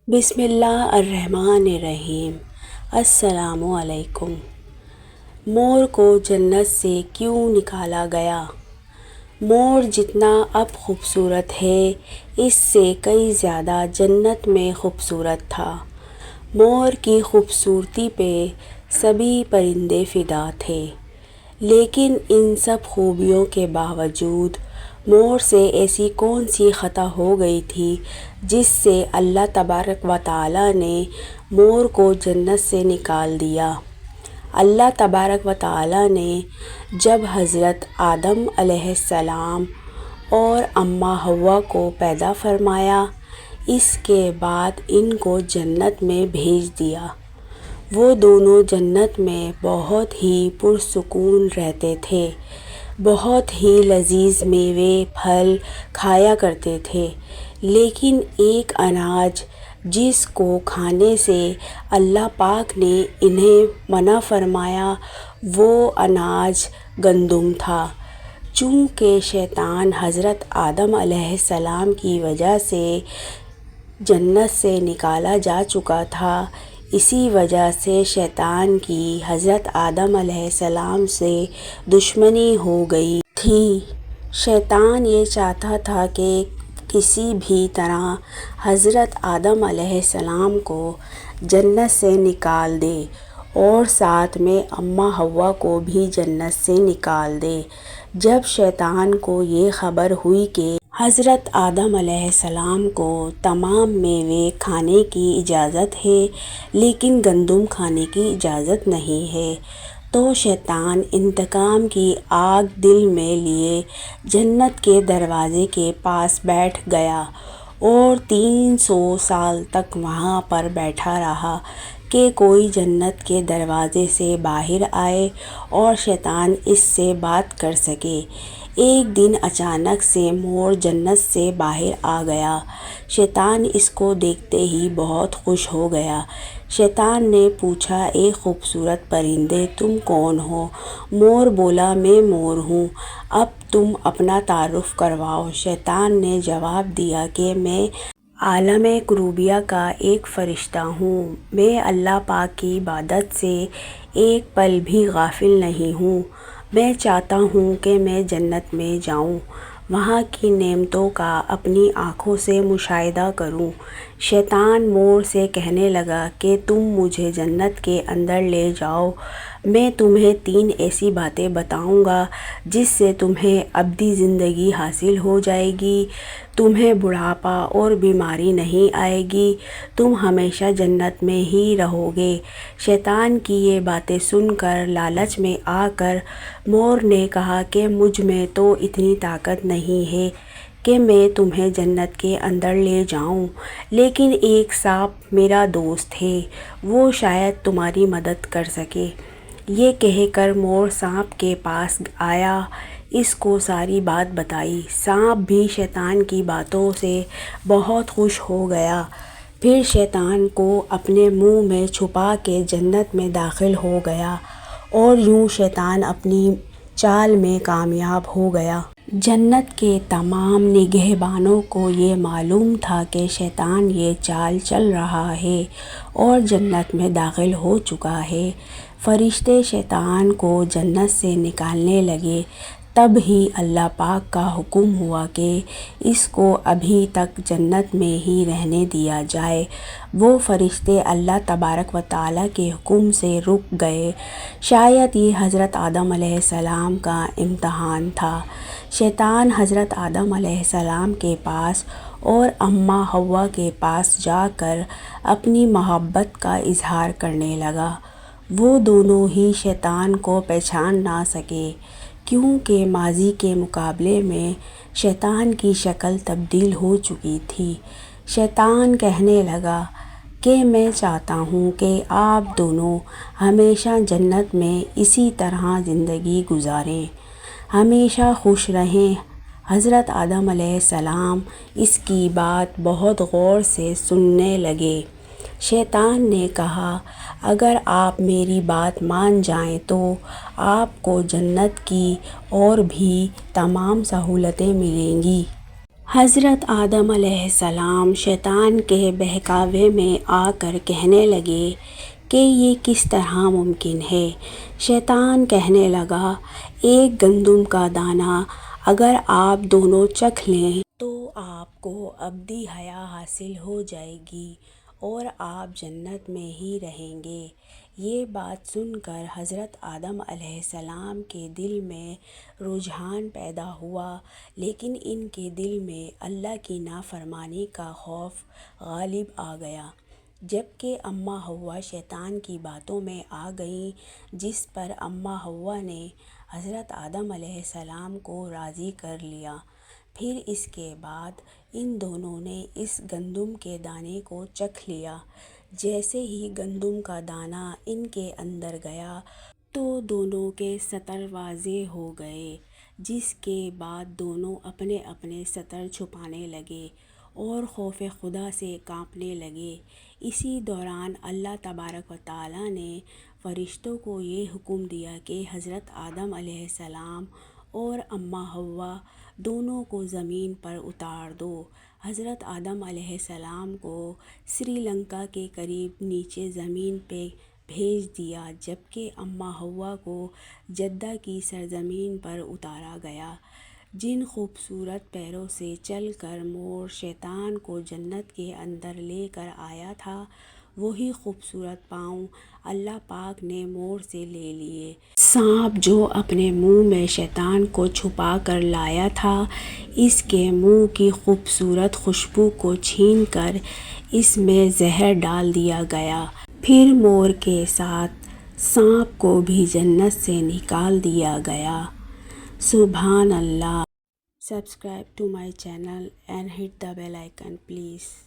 بسم اللہ الرحمن الرحیم۔ السلام علیکم۔ مور کو جنت سے کیوں نکالا گیا؟ مور جتنا اب خوبصورت ہے اس سے کئی زیادہ جنت میں خوبصورت تھا۔ مور کی خوبصورتی پہ سبھی پرندے فدا تھے، لیکن ان سب خوبیوں کے باوجود مور سے ایسی کون سی خطا ہو گئی تھی جس سے اللہ تبارک و تعالیٰ نے مور کو جنت سے نکال دیا؟ اللہ تبارک و تعالیٰ نے جب حضرت آدم علیہ السلام اور اماں حوا کو پیدا فرمایا، اس کے بعد ان کو جنت میں بھیج دیا۔ وہ دونوں جنت میں بہت ہی پرسکون رہتے تھے، بہت ہی لذیذ میوے پھل کھایا کرتے تھے، لیکن ایک اناج جس کو کھانے سے اللہ پاک نے انہیں منع فرمایا وہ اناج گندم تھا۔ چونکہ شیطان حضرت آدم علیہ السلام کی وجہ سے جنت سے نکالا جا چکا تھا، اسی وجہ سے شیطان کی حضرت آدم علیہ السلام سے دشمنی ہو گئی تھی۔ شیطان یہ چاہتا تھا کہ کسی بھی طرح حضرت آدم علیہ السلام کو جنت سے نکال دے اور ساتھ میں اماں حوا کو بھی جنت سے نکال دے۔ جب شیطان کو یہ خبر ہوئی کہ حضرت آدم علیہ السلام کو تمام میوے کھانے کی اجازت ہے لیکن گندم کھانے کی اجازت نہیں ہے، تو شیطان انتقام کی آگ دل میں لیے جنت کے دروازے کے پاس بیٹھ گیا اور 300 سال تک وہاں پر بیٹھا رہا کہ کوئی جنت کے دروازے سے باہر آئے اور شیطان اس سے بات کر سکے۔ ایک دن اچانک سے مور جنت سے باہر آ گیا۔ شیطان اس کو دیکھتے ہی بہت خوش ہو گیا۔ شیطان نے پوچھا، اے خوبصورت پرندے تم کون ہو؟ مور بولا، میں مور ہوں، اب تم اپنا تعارف کرواؤ۔ شیطان نے جواب دیا کہ میں عالم کروبیہ کا ایک فرشتہ ہوں، میں اللہ پاک کی عبادت سے ایک پل بھی غافل نہیں ہوں، میں چاہتا ہوں کہ میں جنت میں جاؤں، وہاں کی نعمتوں کا اپنی آنکھوں سے مشاہدہ کروں۔ شیطان مور سے کہنے لگا کہ تم مجھے جنت کے اندر لے جاؤ، میں تمہیں 3 ایسی باتیں بتاؤں گا جس سے تمہیں ابدی زندگی حاصل ہو جائے گی، تمہیں بڑھاپا اور بیماری نہیں آئے گی، تم ہمیشہ جنت میں ہی رہو گے۔ شیطان کی یہ باتیں سن کر لالچ میں آ کر مور نے کہا کہ مجھ میں تو اتنی طاقت نہیں ہے کہ میں تمہیں جنت کے اندر لے جاؤں، لیکن ایک سانپ میرا دوست ہے، وہ شاید تمہاری مدد کر سکے۔ یہ کہہ کر مور سانپ کے پاس آیا، اس کو ساری بات بتائی۔ سانپ بھی شیطان کی باتوں سے بہت خوش ہو گیا، پھر شیطان کو اپنے منہ میں چھپا کے جنت میں داخل ہو گیا اور یوں شیطان اپنی چال میں کامیاب ہو گیا۔ جنت کے تمام نگہبانوں کو یہ معلوم تھا کہ شیطان یہ چال چل رہا ہے اور جنت میں داخل ہو چکا ہے۔ فرشتے شیطان کو جنت سے نکالنے لگے، تب ہی اللہ پاک کا حکم ہوا کہ اس کو ابھی تک جنت میں ہی رہنے دیا جائے۔ وہ فرشتے اللہ تبارک و تعالیٰ کے حکم سے رک گئے۔ شاید یہ حضرت آدم علیہ السلام کا امتحان تھا۔ شیطان حضرت آدم علیہ السلام کے پاس اور اماں حوا کے پاس جا کر اپنی محبت کا اظہار کرنے لگا۔ وہ دونوں ہی شیطان کو پہچان نہ سکے، کیونکہ ماضی کے مقابلے میں شیطان کی شکل تبدیل ہو چکی تھی۔ شیطان کہنے لگا کہ میں چاہتا ہوں کہ آپ دونوں ہمیشہ جنت میں اسی طرح زندگی گزاریں، ہمیشہ خوش رہیں۔ حضرت آدم علیہ السلام اس کی بات بہت غور سے سننے لگے۔ شیطان نے کہا، اگر آپ میری بات مان جائیں تو آپ کو جنت کی اور بھی تمام سہولتیں ملیں گی۔ حضرت آدم علیہ السلام شیطان کے بہکاوے میں آ کر کہنے لگے کہ یہ کس طرح ممکن ہے۔ شیطان کہنے لگا، ایک گندم کا دانہ اگر آپ دونوں چکھ لیں تو آپ کو ابدی حیا حاصل ہو جائے گی اور آپ جنت میں ہی رہیں گے۔ یہ بات سن کر حضرت آدم علیہ السلام کے دل میں رجحان پیدا ہوا، لیکن ان کے دل میں اللہ کی نافرمانی کا خوف غالب آ گیا۔ جبکہ اماں حوا شیطان کی باتوں میں آ گئیں، جس پر اماں حوا نے حضرت آدم علیہ السلام کو راضی کر لیا۔ پھر اس کے بعد ان دونوں نے اس گندم کے دانے کو چکھ لیا۔ جیسے ہی گندم کا دانہ ان کے اندر گیا تو دونوں کے سطر واضح ہو گئے، جس کے بعد دونوں اپنے اپنے سطر چھپانے لگے اور خوف خدا سے کانپنے لگے۔ اسی دوران اللہ تبارک و تعالیٰ نے فرشتوں کو یہ حکم دیا کہ حضرت آدم علیہ السلام اور اماں حوا دونوں کو زمین پر اتار دو۔ حضرت آدم علیہ السلام کو سری لنکا کے قریب نیچے زمین پہ بھیج دیا، جبکہ اماں حوا کو جدہ کی سرزمین پر اتارا گیا۔ جن خوبصورت پیروں سے چل کر مور شیطان کو جنت کے اندر لے کر آیا تھا، وہی خوبصورت پاؤں اللہ پاک نے مور سے لے لیے۔ سانپ جو اپنے منہ میں شیطان کو چھپا کر لایا تھا، اس کے منہ کی خوبصورت خوشبو کو چھین کر اس میں زہر ڈال دیا گیا۔ پھر مور کے ساتھ سانپ کو بھی جنت سے نکال دیا گیا۔ سبحان اللہ۔ Subscribe to my channel and hit the bell icon please.